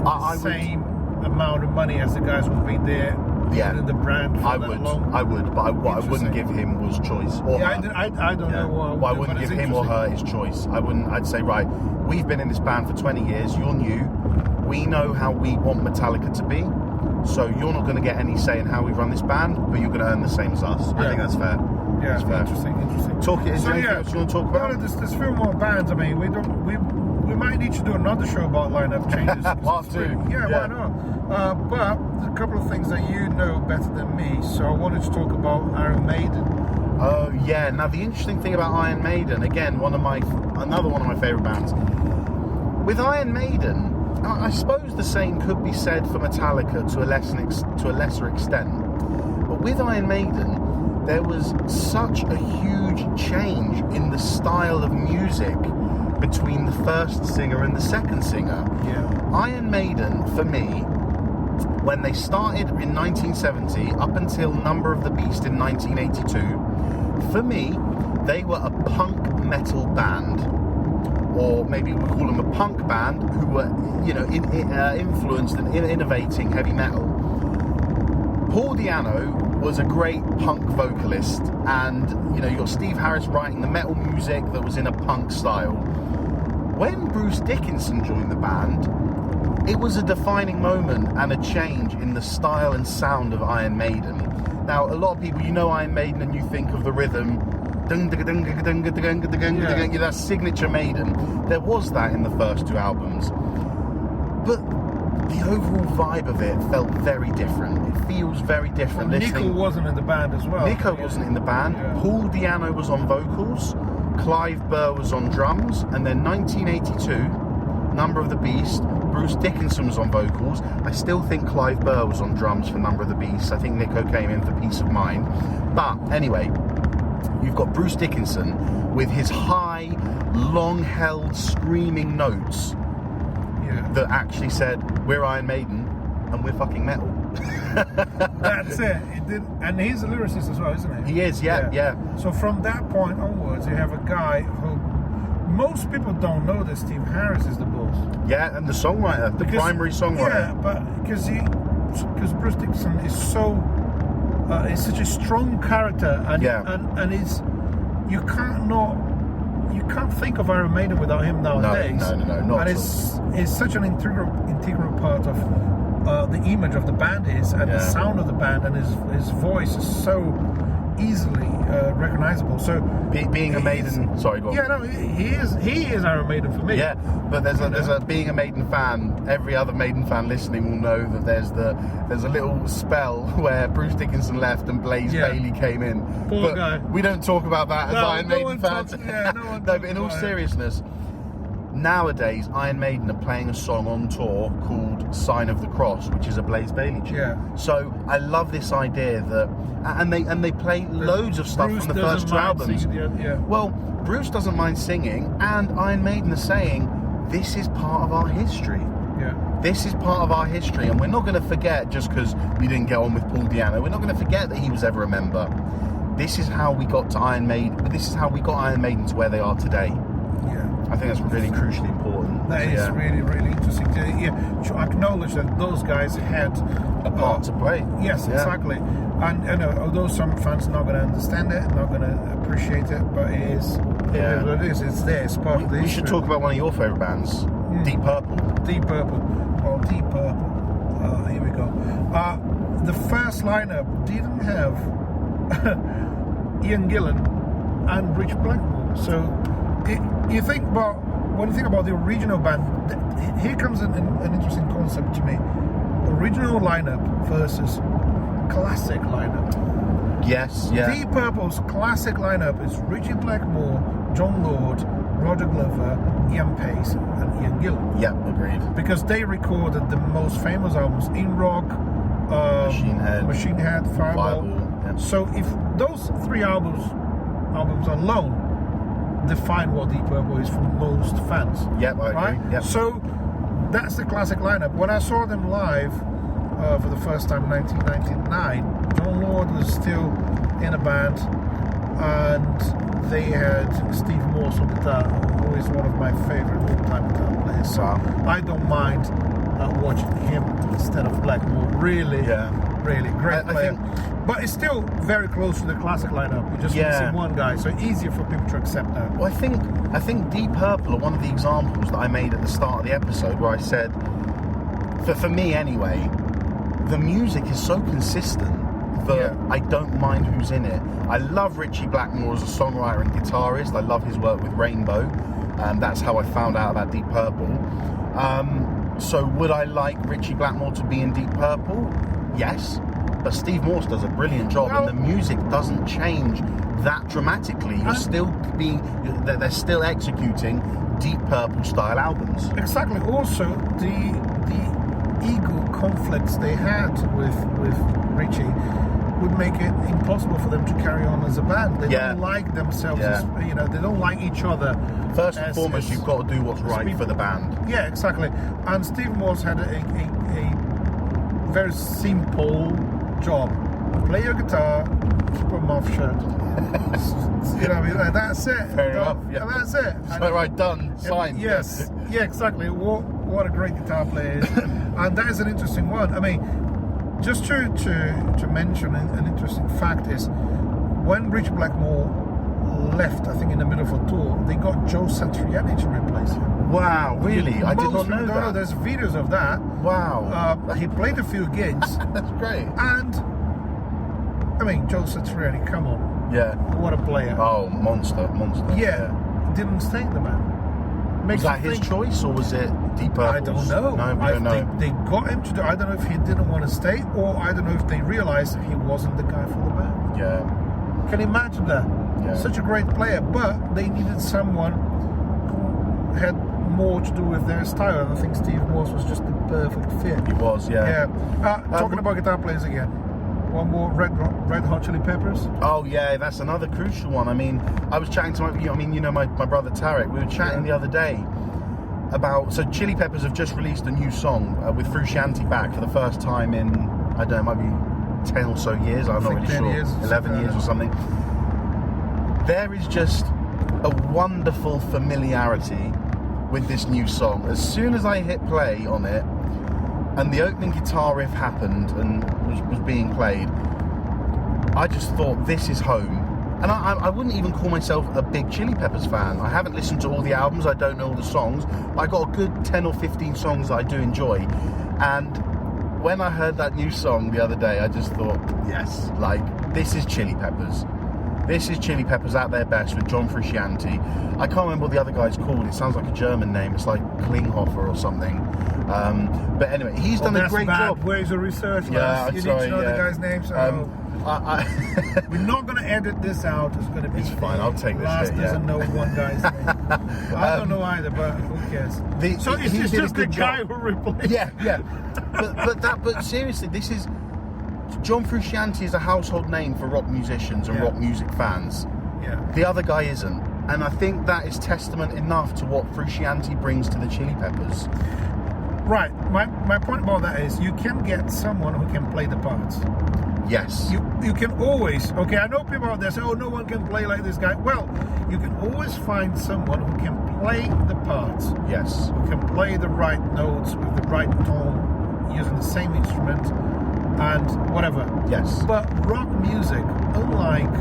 the same amount of money as the guys who've been there? In the brand for that long? I would, but what I wouldn't give him was choice. Or her. I don't know what I wouldn't give him or her his choice. I'd say, right, we've been in this band for 20 years, you're new, we know how we want Metallica to be, so you're not going to get any say in how we run this band, but you're going to earn the same as us. I think that's fair. Yeah, that's fair. Interesting. Is there anything else you want to talk about? There's a few more bands. I mean, we might need to do another show about lineup changes. Part 2. Yeah, why not? But there's a couple of things that you know better than me, so I wanted to talk about Iron Maiden. Oh yeah. Now the interesting thing about Iron Maiden, again, another one of my favourite bands. With Iron Maiden, I suppose the same could be said for Metallica to a lesser extent. But with Iron Maiden, there was such a huge change in the style of music between the first singer and the second singer. Yeah. Iron Maiden, for me, when they started in 1970 up until Number of the Beast in 1982, for me, they were a punk metal band, or maybe we call them a punk band, who were, influenced and innovating heavy metal. Paul Di'Anno was a great punk vocalist, and you got Steve Harris writing the metal music that was in a punk style. When Bruce Dickinson joined the band, it was a defining moment and a change in the style and sound of Iron Maiden. Now, a lot of people, Iron Maiden and you think of the rhythm, that signature Maiden. There was that in the first two albums, but the overall vibe of it felt very different. It feels very different. Well, Nico wasn't in the band as well. Nico wasn't in the band. Yeah. Paul Di'Anno was on vocals. Clive Burr was on drums. And then 1982, Number of the Beast, Bruce Dickinson was on vocals. I still think Clive Burr was on drums for Number of the Beast. I think Nico came in for Peace of Mind. But anyway, you've got Bruce Dickinson with his high, long-held, screaming notes that actually said, we're Iron Maiden and we're fucking metal. That's it. And he's a lyricist as well, isn't he? He is, yeah. So from that point onwards, you have a guy who most people don't know that Steve Harris is the boss. Yeah, and the songwriter, the primary songwriter. Yeah, but because Bruce Dickinson is so is such a strong character, and is you can't think of Iron Maiden without him nowadays. No, not at all. It's such an integral part of the image of the band the sound of the band, and his voice is so easily recognizable. So being a Maiden, sorry, go on. Yeah, no, he is Iron Maiden for me. Yeah, but there's a being a Maiden fan. Every other Maiden fan listening will know that there's a little spell where Bruce Dickinson left and Blaze Bayley came in. Poor guy. We don't talk about that as Iron Maiden fans. No, but in all seriousness, nowadays Iron Maiden are playing a song on tour called Sign of the Cross, which is a Blaze Bayley tune. Yeah. So I love this idea that, and they play loads of stuff Bruce from the first two albums. Yeah. Well, Bruce doesn't mind singing, and Iron Maiden are saying this is part of our history. Yeah. This is part of our history, and we're not going to forget just because we didn't get on with Paul Di'Anno. We're not going to forget that he was ever a member. This is how we got to Iron Maiden. This is how we got Iron Maiden to where they are today. Yeah. I think that's really crucially important. That is really, really interesting to acknowledge that those guys had a part to play. Yes, exactly. And although some fans are not going to understand it, not going to appreciate it, but it is what it is. It's there. It's part of the history. We should talk about one of your favourite bands, Deep Purple. Deep Purple. Oh, Deep Purple. Here we go. The first lineup didn't have Ian Gillan and Rich Blackmore. So when you think about the original band, here comes an interesting concept to me. Original lineup versus classic lineup. Yes, yeah. Deep Purple's classic lineup is Richie Blackmore, John Lord, Roger Glover, Ian Pace, and Ian Gillan. Yeah, agreed. Because they recorded the most famous albums: In Rock, Machine Head, Fireball. Yeah. So if those three albums alone define what Deep Purple is for most fans. Yep, I agree. Yep. So that's the classic lineup. When I saw them live for the first time in 1999, John Lord was still in a band, and they had Steve Morse on guitar, who is one of my favorite all-time guitar players. So I don't mind watching him instead of Blackmore. Really great player. But it's still very close to the classic lineup. You're just missing one guy, so easier for people to accept that. Well, I think Deep Purple are one of the examples that I made at the start of the episode where I said, for me anyway, the music is so consistent that I don't mind who's in it. I love Richie Blackmore as a songwriter and guitarist. I love his work with Rainbow. That's how I found out about Deep Purple. So would I like Richie Blackmore to be in Deep Purple? Yes. But Steve Morse does a brilliant job, and the music doesn't change that dramatically. They're still executing Deep Purple style albums. Exactly. Also, the ego conflicts they had with Richie would make it impossible for them to carry on as a band. They don't like themselves, as, they don't like each other. First and foremost, you've got to do what's right for the band. Yeah, exactly. And Steve Morse had a very simple job. Play your guitar, keep a muff shirt. That's it. Fair enough. Yeah. That's it. So right, done, signed. Yes. Yeah, exactly. What a great guitar player is. And that is an interesting one. I mean, just to mention an interesting fact is, when Rich Blackmore left, I think in the middle of a tour, they got Joe Satriani to replace him. Wow, really? I did not know that. There's videos of that. Wow. He played a few gigs. That's great. And, I mean, Joe Satriani, come on. Yeah. What a player. Oh, monster. Yeah. Didn't stay in the band. Was that his choice, or was it Deep Purple's? I don't know. No, we don't know. They got him to do. I don't know if he didn't want to stay, or I don't know if they realized he wasn't the guy for the band. Yeah. Can you imagine that? Yeah. Such a great player, but they needed someone who had more to do with their style, and I think Steve Morse was just the perfect fit. He was, yeah. Talking about guitar players again. One more, Red Hot Chili Peppers. Oh yeah, that's another crucial one. I mean, I was chatting to my brother Tarek. We were chatting the other day about, so Chili Peppers have just released a new song with Frusciante back for the first time in, I don't know, it might be 10 or so years. I'm not really sure. 11 years or something. There is just a wonderful familiarity with this new song. As soon as I hit play on it, and the opening guitar riff happened and was being played, I just thought, this is home. And I wouldn't even call myself a big Chili Peppers fan. I haven't listened to all the albums, I don't know all the songs, but I got a good 10 or 15 songs that I do enjoy. And when I heard that new song the other day, I just thought, yes, like, this is Chili Peppers. This is Chili Peppers at their best with John Frusciante. I can't remember what the other guy's called. It sounds like a German name. It's like Klinghoffer or something. But anyway, he's done a great job. Where's your research? Yeah, you need to know the guy's name. So we're not going to edit this out. It's going to be. It's fine. I'll take this. Laz doesn't know one guy's name. I don't know either, but who cares? So it's just the guy who replaced. Yeah. But seriously, this is. John Frusciante is a household name for rock musicians and rock music fans. Yeah. The other guy isn't. And I think that is testament enough to what Frusciante brings to the Chili Peppers. Right. My point about that is you can get someone who can play the parts. Yes. You can always, okay, I know people out there say, oh, no one can play like this guy. Well, you can always find someone who can play the parts. Yes. Who can play the right notes with the right tone, using the same instrument and whatever. Yes. But rock music, unlike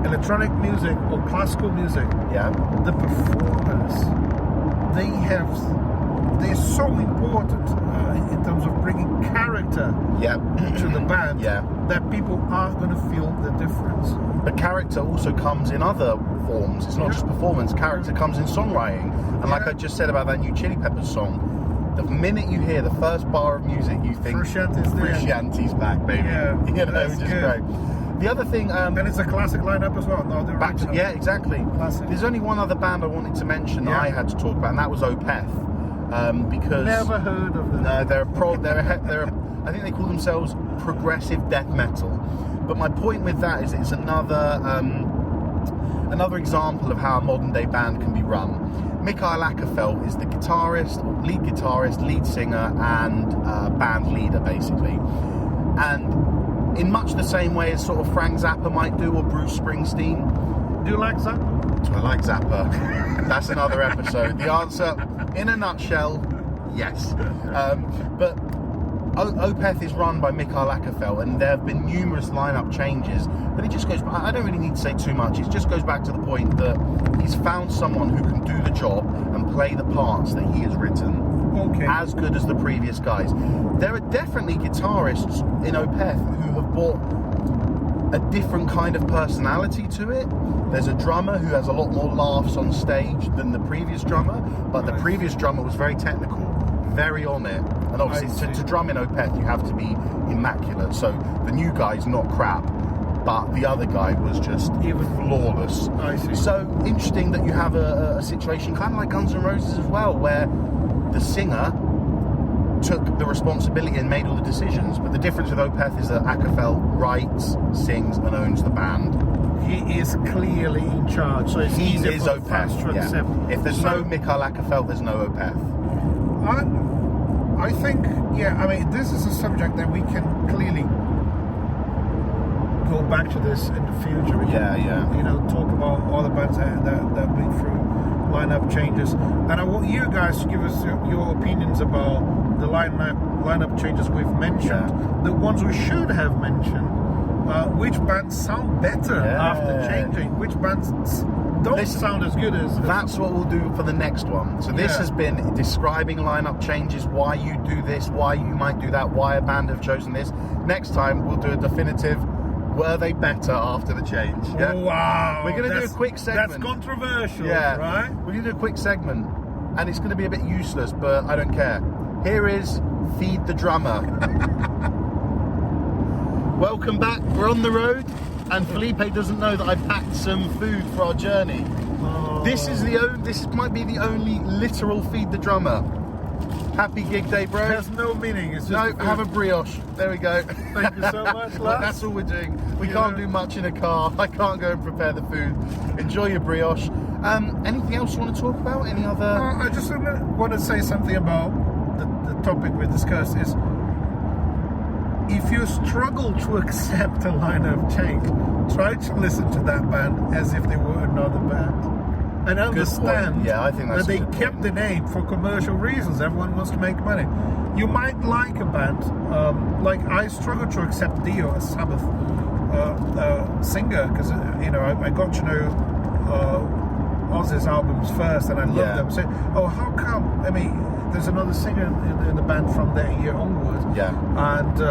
electronic music or classical music, the performers, they're so important in terms of bringing character to the band that people are going to feel the difference. But character also comes in other forms. It's not just performance. Character comes in songwriting. And like I just said about that new Chili Peppers song, the minute you hear the first bar of music, you think Frusciante's back, baby. Yeah, which is great. The other thing, and it's a classic lineup as well. No, exactly. Classic. There's only one other band I wanted to mention that I had to talk about, and that was Opeth. Because never heard of them. No, they're I think they call themselves progressive death metal. But my point with that is it's another example of how a modern day band can be run. Mikael Åkerfeldt is the lead guitarist, lead singer, and band leader, basically. And in much the same way as sort of Frank Zappa might do, or Bruce Springsteen. Do you like Zappa? I like Zappa. That's another episode. The answer, in a nutshell, yes. But Opeth is run by Mikael Åkerfeldt, and there have been numerous lineup changes. But it just goes. I don't really need to say too much. It just goes back to the point that he's found someone who can do the job and play the parts that he has written as good as the previous guys. There are definitely guitarists in Opeth who have brought a different kind of personality to it. There's a drummer who has a lot more laughs on stage than the previous drummer, but the previous drummer was very technical, very on it. And obviously to drum in Opeth you have to be immaculate. So the new guy's not crap, but the other guy was just even flawless. I see. So interesting that you have a situation kind of like Guns N' Roses as well, where the singer took the responsibility and made all the decisions. But the difference with Opeth is that Akafel writes, sings, and owns the band. He is clearly in charge, so it's easier for the fans to accept. If there's no Mikael Akafel, there's no Opeth. I think, I mean, this is a subject that we can clearly go back to this in the future. We can, you know, talk about all the bands that have been through lineup changes. And I want you guys to give us your opinions about the lineup changes we've mentioned, the ones we should have mentioned, which bands sound better after changing, which bands don't sound as good as... That's what we'll do for the next one. So this has been describing lineup changes, why you do this, why you might do that, why a band have chosen this. Next time we'll do a definitive, were they better after the change? Yeah? Oh, wow. We're going to do a quick segment. That's controversial, right? We're going to do a quick segment, and it's going to be a bit useless, but I don't care. Here is Feed the Drummer. Welcome back. We're on the road, and Felipe doesn't know that I packed some food for our journey. Oh. This might be the only literal Feed the Drummer. Happy gig day, bro. There's no meaning. It's just have a brioche. There we go. Thank you so much, Laz. That's all we're doing. We can't do much in a car. I can't go and prepare the food. Enjoy your brioche. Anything else you want to talk about? Any other? I just want to say something about the topic we discussed. Is if you struggle to accept a lineup change, try to listen to that band as if they were another band. And understand I think that's that they kept the name for commercial reasons. Everyone wants to make money. You might like a band, like I struggle to accept Dio as Sabbath singer, because you know I got to know Ozzy's albums first, and I loved them. So, how come? I mean, there's another singer in the band from that year onwards. And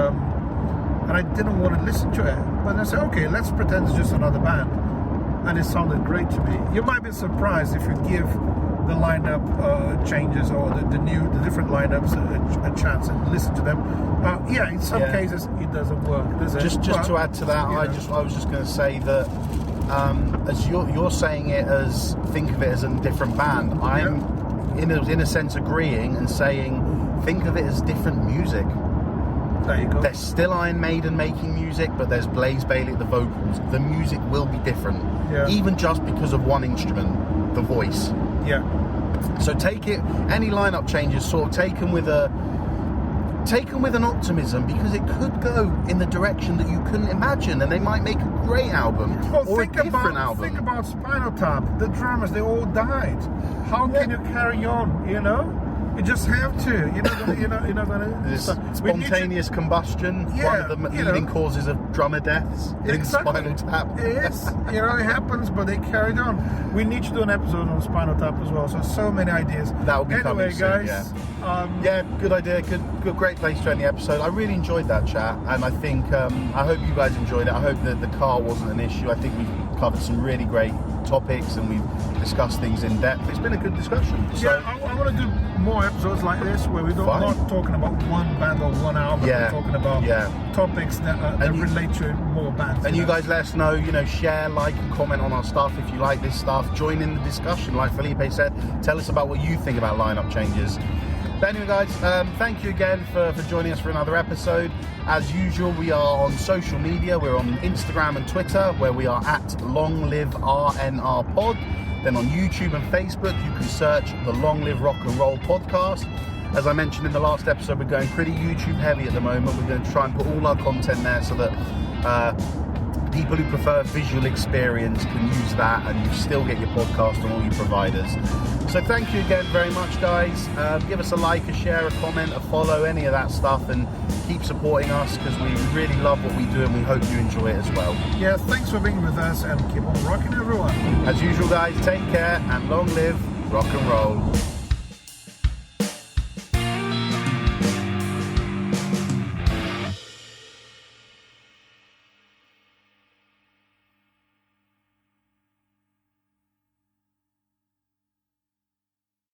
I didn't want to listen to it, but I said, okay, let's pretend it's just another band. And it sounded great to me. You might be surprised if you give the lineup changes or the different lineups a chance and listen to them. In some cases it doesn't work, does it? Just to add to that, I was just going to say that as you're saying it as think of it as a different band. I'm in a sense agreeing and saying think of it as different music. There you go. There's still Iron Maiden making music, but there's Blaze Bayley at the vocals. The music will be different, even just because of one instrument, the voice. So take it. Any lineup changes, sort of take them with an optimism, because it could go in the direction that you couldn't imagine, and they might make a great album or a different album. Think about Spinal Tap. The drummers, they all died. How can you carry on? You know. You just have to. You're not gonna. Spontaneous combustion. One of the leading causes of drummer deaths in Spinal Tap. Yes, it happens, but they carried on. We need to do an episode on Spinal Tap as well. So many ideas. That will be coming soon. Guys. Good idea. Good, great place to end the episode. I really enjoyed that chat, and I think I hope you guys enjoyed it. I hope that the car wasn't an issue. I think we've covered some really great topics, and we've discussed things in depth. It's been a good discussion. So, I want to do more episodes like this where we're not talking about one band or one album. We're talking about topics that relate to more bands. And you guys let us know, share, like, and comment on our stuff if you like this stuff. Join in the discussion, like Felipe said. Tell us about what you think about lineup changes. But anyway, guys, thank you again for joining us for another episode. As usual, we are on social media. We're on Instagram and Twitter, where we are at longliverocknrollpod. Then on YouTube and Facebook, you can search the Long Live Rock and Roll Podcast. As I mentioned in the last episode, we're going pretty YouTube heavy at the moment. We're going to try and put all our content there so that people who prefer visual experience can use that, and you still get your podcast on all your providers. So thank you again very much, guys. Give us a like, a share, a comment, a follow, any of that stuff, and keep supporting us, because we really love what we do, and we hope you enjoy it as well. Yeah, thanks for being with us, and keep on rocking, everyone. As usual, guys, take care, and long live rock and roll.